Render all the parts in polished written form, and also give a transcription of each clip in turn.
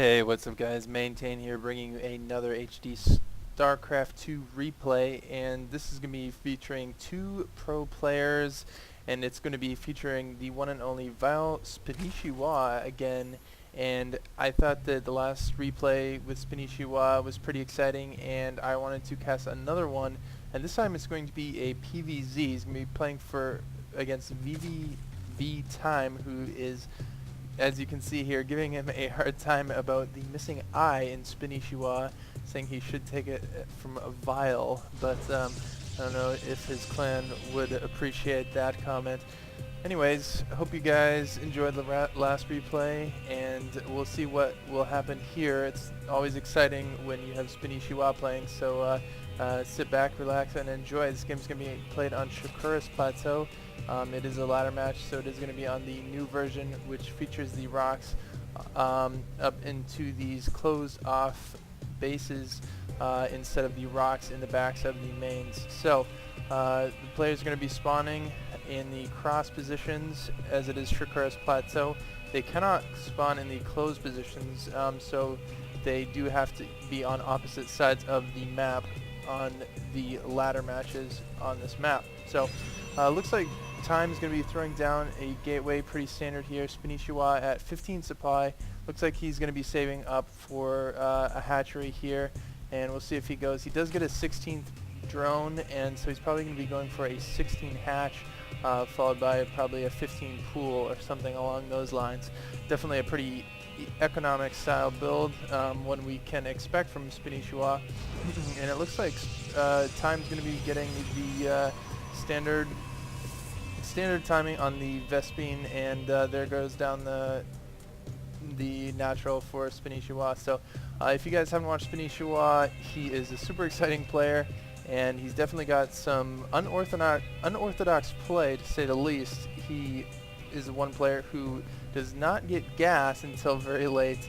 Hey, what's up guys? Maintain here bringing you another HD StarCraft 2 replay, and this is going to be featuring two pro players, and it's going to be featuring the one and only Spanishiwa again. And I thought that the last replay with Spanishiwa was pretty exciting, and I wanted to cast another one, and this time it's going to be a PvZ. He's going to be playing against vVvTime, who is, as you can see here, giving him a hard time about the missing I in Spanishiwa, saying he should take it from a vial, but I don't know if his clan would appreciate that comment. Anyways, hope you guys enjoyed the last replay, and we'll see what will happen here. It's always exciting when you have Spanishiwa playing, so sit back, relax, and enjoy. This game's going to be played on Shakuras Plateau. It is a ladder match, so it is going to be on the new version, which features the rocks up into these closed-off bases instead of the rocks in the backs of the mains. So the players are going to be spawning in the cross positions, as it is Shakuras Plateau. They cannot spawn in the closed positions, so they do have to be on opposite sides of the map on the ladder matches on this map. So looks like Time is going to be throwing down a gateway, pretty standard here. Spanishiwa at 15 supply. Looks like he's going to be saving up for a hatchery here, and we'll see if he goes. He does get a 16th drone, and so he's probably going to be going for a 16 hatch, followed by probably a 15 pool or something along those lines. Definitely a pretty economic style build, one we can expect from Spanishiwa. And it looks like Time's going to be getting the standard timing on the Vespine, and there goes down the natural for Spanishiwa. So if you guys haven't watched Spanishiwa, he is a super exciting player, and he's definitely got some unorthodox play, to say the least. He is one player who does not get gas until very late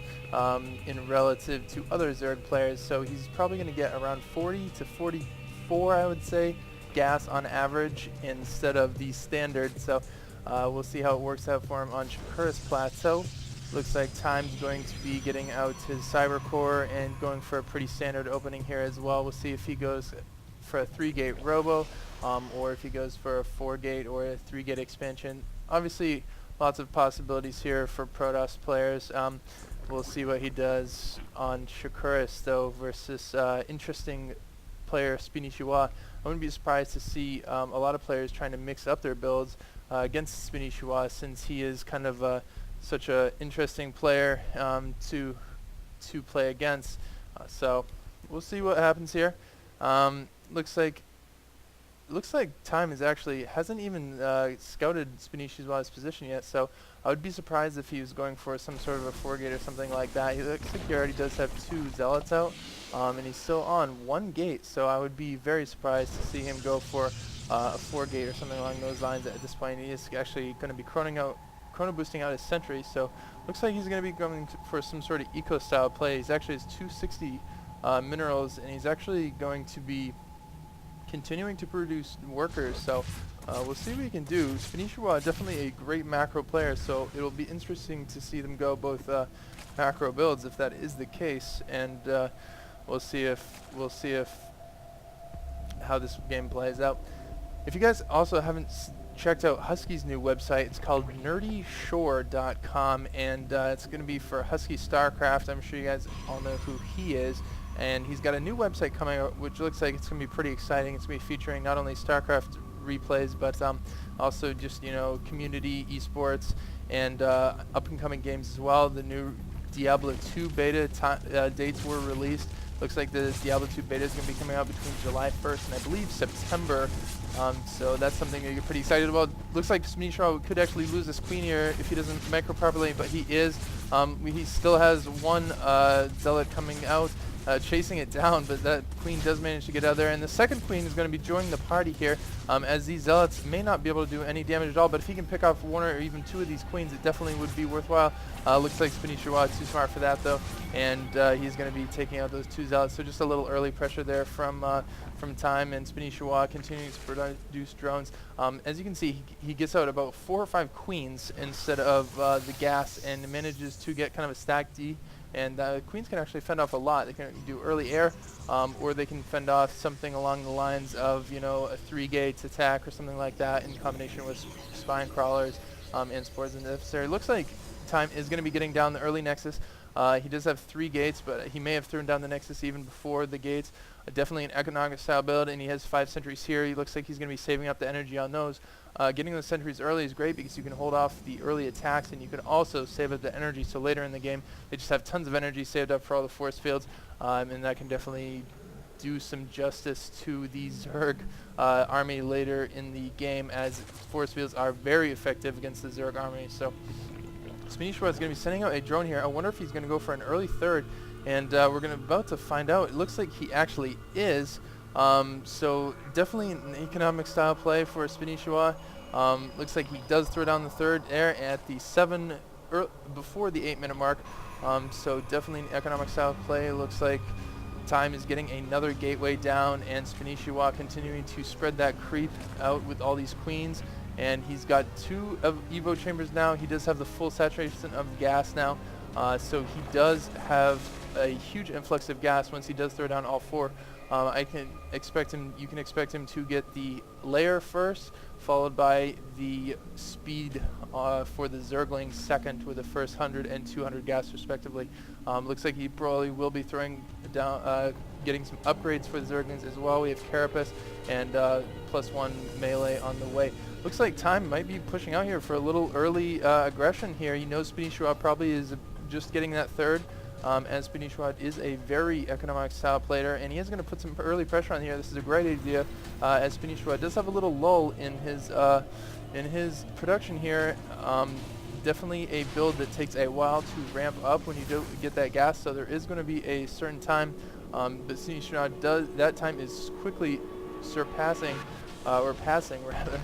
in relative to other Zerg players, so he's probably going to get around 40 to 44, I would say, gas on average instead of the standard. So we'll see how it works out for him on Shakuras Plateau. Looks like Time's going to be getting out his Cyber Core and going for a pretty standard opening here as well. We'll see if he goes for a 3-gate robo, or if he goes for a 4-gate or a 3-gate expansion. Obviously lots of possibilities here for Protoss players. We'll see what he does on Shakuras though versus interesting player Spanishiwa. I wouldn't be surprised to see a lot of players trying to mix up their builds against Spanishiwa, since he is kind of such an interesting player to play against. So we'll see what happens here. Looks like Time hasn't even scouted Spanishiwa's position yet, so I would be surprised if he was going for some sort of a 4-gate or something like that. He looks like he already does have 2 zealots out, and he's still on 1 gate, so I would be very surprised to see him go for a 4-gate or something along those lines at this point. He is actually going to be chrono boosting out his sentry, so looks like he's going to be going for some sort of eco-style play. He's actually has 260 minerals, and he's actually going to be continuing to produce workers, so we'll see what he can do. Spanishiwa definitely a great macro player, so it'll be interesting to see them go both macro builds if that is the case, and we'll see if how this game plays out. If you guys also haven't checked out Husky's new website, it's called nerdyshore.com, and it's going to be for Husky StarCraft. I'm sure you guys all know who he is. And he's got a new website coming out, which looks like it's going to be pretty exciting. It's going to be featuring not only StarCraft replays, but also just, community, esports, and up-and-coming games as well. The new Diablo 2 beta dates were released. Looks like the Diablo 2 beta is going to be coming out between July 1st and I believe September. So that's something that you're pretty excited about. Looks like Spanishiwa could actually lose this queen here if he doesn't micro properly, but he is. He still has 1 zealot coming out, chasing it down, but that queen does manage to get out there, and the second queen is going to be joining the party here, as these zealots may not be able to do any damage at all, but if he can pick off 1 or even 2 of these queens, it definitely would be worthwhile. Looks like Spanishiwa is too smart for that though, and he's going to be taking out those 2 zealots, so just a little early pressure there from Time, and Spanishiwa continuing to produce drones. As you can see, he gets out about 4 or 5 queens instead of the gas, and manages to get kind of a stack D and queens can actually fend off a lot. They can do early air, or they can fend off something along the lines of, you know, a 3 gates attack or something like that in combination with spine crawlers and spores if necessary. Looks like Time is going to be getting down the early Nexus. He does have 3 gates, but he may have thrown down the Nexus even before the gates. Definitely an economic style build, and he has 5 sentries here. He looks like he's going to be saving up the energy on those. Getting those sentries early is great because you can hold off the early attacks, and you can also save up the energy, so later in the game they just have tons of energy saved up for all the force fields, and that can definitely do some justice to the Zerg army later in the game, as force fields are very effective against the Zerg army. So Spanishiwa is going to be sending out a drone here. I wonder if he's going to go for an early third, and we're about to find out. It looks like he actually is. So definitely an economic style play for Spanishiwa. Looks like he does throw down the third there at the before the 8-minute mark. So definitely an economic style play. Looks like Time is getting another gateway down, and Spanishiwa continuing to spread that creep out with all these queens. And he's got 2 of Evo chambers now. He does have the full saturation of gas now. So he does have a huge influx of gas once he does throw down all 4. You can expect him to get the layer first, followed by the speed for the Zerglings second, with the first 100 and 200 gas respectively. Looks like he probably will be throwing down, getting some upgrades for the Zerglings as well. We have Carapace and +1 melee on the way. Looks like Time might be pushing out here for a little early aggression here. He knows Spanishiwa probably is just getting that third. As Spanishiwa is a very economic style player, and he is going to put some early pressure on here. This is a great idea, as Spanishiwa does have a little lull in his production here. Definitely a build that takes a while to ramp up when you do get that gas, so there is going to be a certain time, but Spanishiwa that time is quickly surpassing, or passing rather,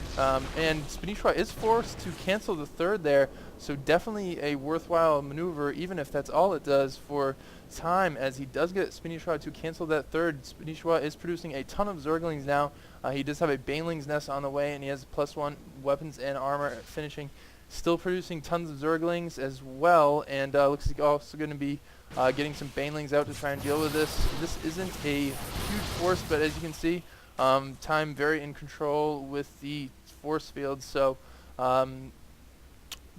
and Spanishiwa is forced to cancel the third there, so definitely a worthwhile maneuver, even if that's all it does for Time, as he does get Spanishiwa to cancel that third. Spanishiwa is producing a ton of Zerglings now. He does have a Baneling's Nest on the way, and he has +1 weapons and armor finishing. Still producing tons of Zerglings as well, and looks like also going to be getting some Banelings out to try and deal with this. This isn't a huge force, but as you can see, Time very in control with the force field, so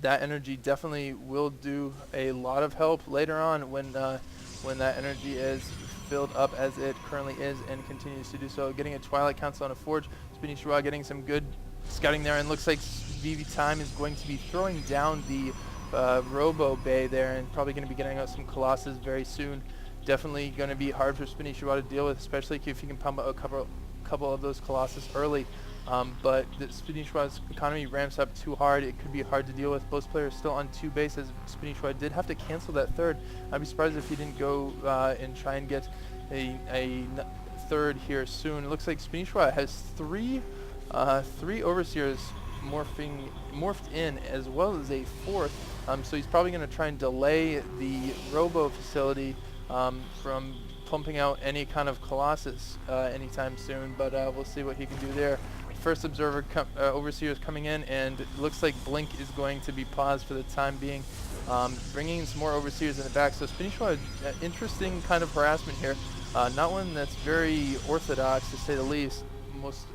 that energy definitely will do a lot of help later on when that energy is filled up as it currently is and continues to do so. Getting a Twilight Council on a Forge. Spanishiwa getting some good scouting there, and looks like vVvTime is going to be throwing down the Robo Bay there, and probably going to be getting out some Colossus very soon. Definitely going to be hard for Spanishiwa to deal with, especially if you can pump out a couple of those Colossus early. But Spanishiwa's economy ramps up too hard. It could be hard to deal with. Both players still on 2 bases. Spanishiwa did have to cancel that third. I'd be surprised if he didn't go and try and get a third here soon. It looks like Spanishiwa has 3 Overseers morphed in, as well as a 4th. So he's probably going to try and delay the Robo facility from pumping out any kind of Colossus anytime soon, but we'll see what he can do there. First Observer Overseer is coming in, and it looks like Blink is going to be paused for the time being, bringing in some more Overseers in the back. So Spanishiwa, interesting kind of harassment here. Not one that's very orthodox, to say the least. Most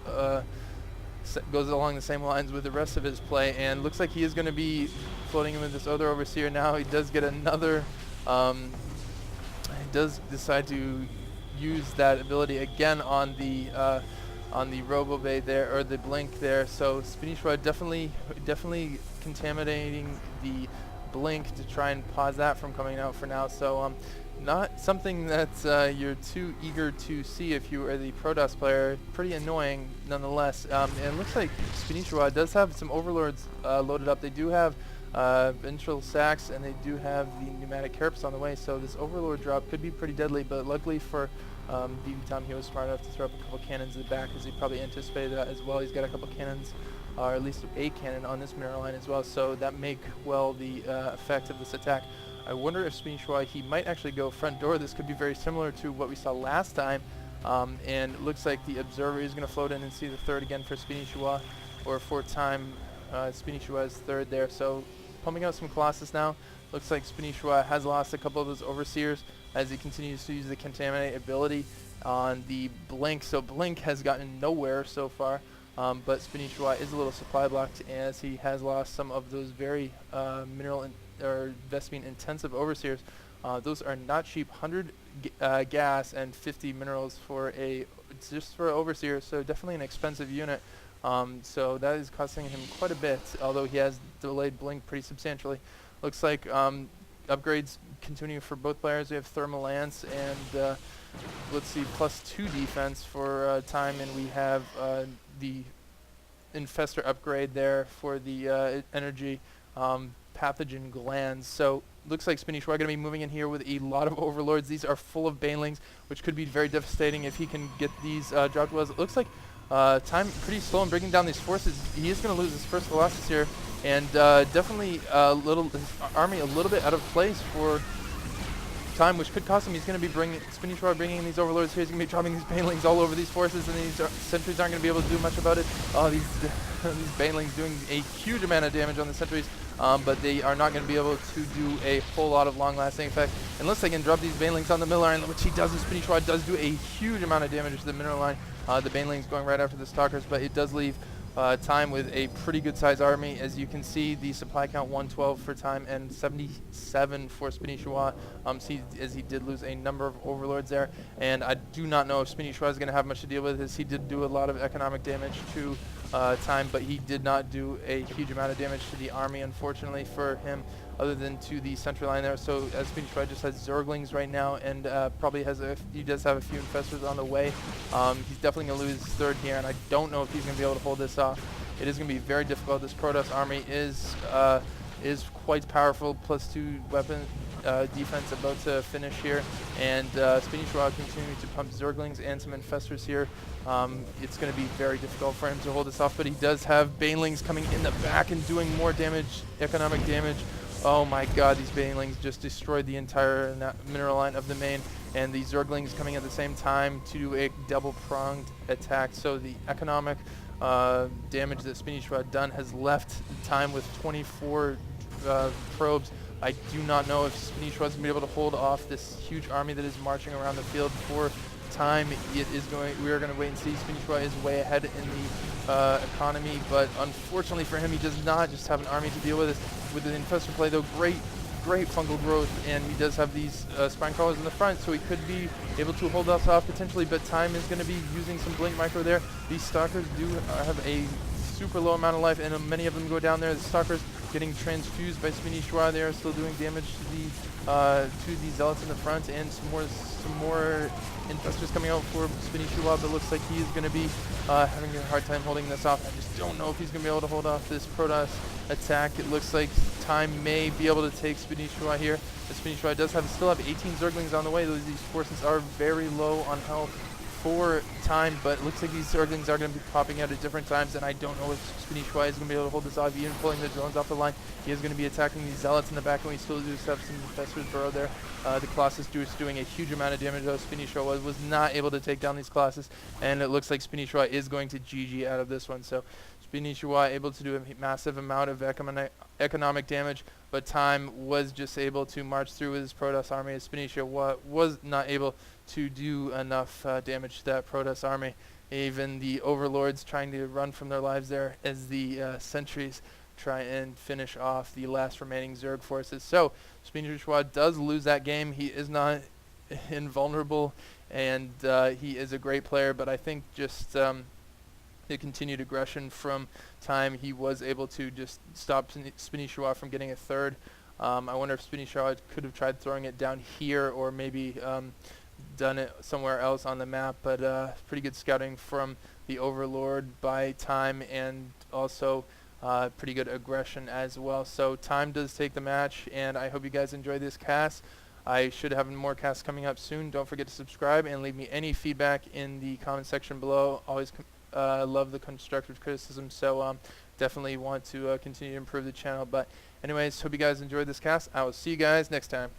goes along the same lines with the rest of his play, and looks like he is going to be floating him with this other Overseer now. He does get another, he does decide to use that ability again on the Robo Bay there, or the Blink there. So Spanishiwa definitely contaminating the Blink to try and pause that from coming out for now. So not something that you're too eager to see if you are the Protoss player. Pretty annoying nonetheless. And it looks like Spanishiwa does have some Overlords loaded up. They do have ventral sacks, and they do have the pneumatic carapace on the way, so this Overlord drop could be pretty deadly, but luckily for vVvTime, he was smart enough to throw up a couple cannons in the back, as he probably anticipated that as well. He's got a couple cannons, or at least a cannon on this mirror line as well, so that make well the effect of this attack. I wonder if Spanishiwa, he might actually go front door. This could be very similar to what we saw last time, and it looks like the Observer is going to float in and see the third again for Spanishiwa, or for Time. Spanishiwa is third there, so pumping out some Colossus now. Looks like Spanishiwa has lost a couple of those overseers as he continues to use the contaminate ability on the blink. So blink has gotten nowhere so far, but Spanishiwa is a little supply blocked as he has lost some of those very mineral or Vespine intensive overseers. Those are not cheap. 100 gas and 50 minerals for just for overseer, so definitely an expensive unit. So that is costing him quite a bit, although he has delayed blink pretty substantially. Looks like upgrades continue for both players. We have Thermal Lance and let's see, +2 defense for time, and we have the Infestor upgrade there for the energy pathogen glands. So looks like Spanishiwa going to be moving in here with a lot of overlords. These are full of banelings, which could be very devastating if he can get these dropped. It looks like time pretty slow in breaking down these forces. He is going to lose his first Colossus here, and definitely his army a little bit out of place for time, which could cost him. He's going to be Spanishiwa bringing in these overlords here. He's going to be dropping these banelings all over these forces, and these sentries aren't going to be able to do much about it. Oh, these banelings doing a huge amount of damage on the sentries, but they are not going to be able to do a whole lot of long-lasting effect unless they can drop these banelings on the middle line, which he does. And Spanishiwa does do a huge amount of damage to the middle line. The banelings going right after the stalkers, but it does leave time with a pretty good sized army. As you can see, the supply count 112 for time and 77 for Spanishiwa. As he did lose a number of overlords there, and I do not know if Spanishiwa is going to have much to deal with, as he did do a lot of economic damage to time, but he did not do a huge amount of damage to the army, unfortunately for him, other than to the central line there. So as Spanishiwa just has Zerglings right now, and probably he does have a few infestors on the way. He's definitely going to lose his third here, and I don't know if he's going to be able to hold this off. It is going to be very difficult. This Protoss army is quite powerful, +2 weapon defense about to finish here, and Spanishiwa continuing to pump Zerglings and some infestors here. It's going to be very difficult for him to hold this off, but he does have banelings coming in the back and doing more damage, economic damage. Oh my god, these banelings just destroyed the entire mineral line of the main, and the Zerglings coming at the same time to do a double-pronged attack. So the economic damage that Spanishiwa done has left time with 24 probes. I do not know if Spanishiwa is going to be able to hold off this huge army that is marching around the field for time. We are going to wait and see. Spanishiwa is way ahead in the economy, but unfortunately for him, he does not just have an army to deal with it. With the infestor play, though, great fungal growth, and he does have these spine crawlers in the front, so he could be able to hold us off potentially, but time is going to be using some blink micro there. These stalkers do have a super low amount of life, and many of them go down there. The stalkers getting transfused by Spanishiwa. They are still doing damage to the zealots in the front, and some more infestors coming out for Spanishiwa, but looks like he is going to be having a hard time holding this off. I just don't know if he's going to be able to hold off this Protoss attack. It looks like time may be able to take Spanishiwa here. But Spanishiwa does still have 18 Zerglings on the way. These forces are very low on health for time, but it looks like these Zerglings are going to be popping out at different times, and I don't know if Spanishiwa is going to be able to hold this off, even pulling the drones off the line. He is going to be attacking these zealots in the back, and we still do have some infestors burrow there. The Colossus is doing a huge amount of damage, though Spanishiwa was not able to take down these Colossus, and it looks like Spanishiwa is going to GG out of this one. So Spanishiwa able to do a massive amount of economic damage, but time was just able to march through with his Protoss army, as Spanishiwa was not able to do enough damage to that Protoss army. Even the overlords trying to run from their lives there as the sentries try and finish off the last remaining Zerg forces. So Spanishiwa does lose that game. He is not invulnerable, and he is a great player, but I think just the continued aggression from time, he was able to just stop Spanishiwa from getting a third. I wonder if Spanishiwa could have tried throwing it down here, or maybe done it somewhere else on the map, but pretty good scouting from the Overlord by time, and also pretty good aggression as well. So time does take the match, and I hope you guys enjoy this cast. I should have more casts coming up soon. Don't forget to subscribe and leave me any feedback in the comment section below. Always love the constructive criticism, so definitely want to continue to improve the channel. But anyways, hope you guys enjoyed this cast. I will see you guys next time.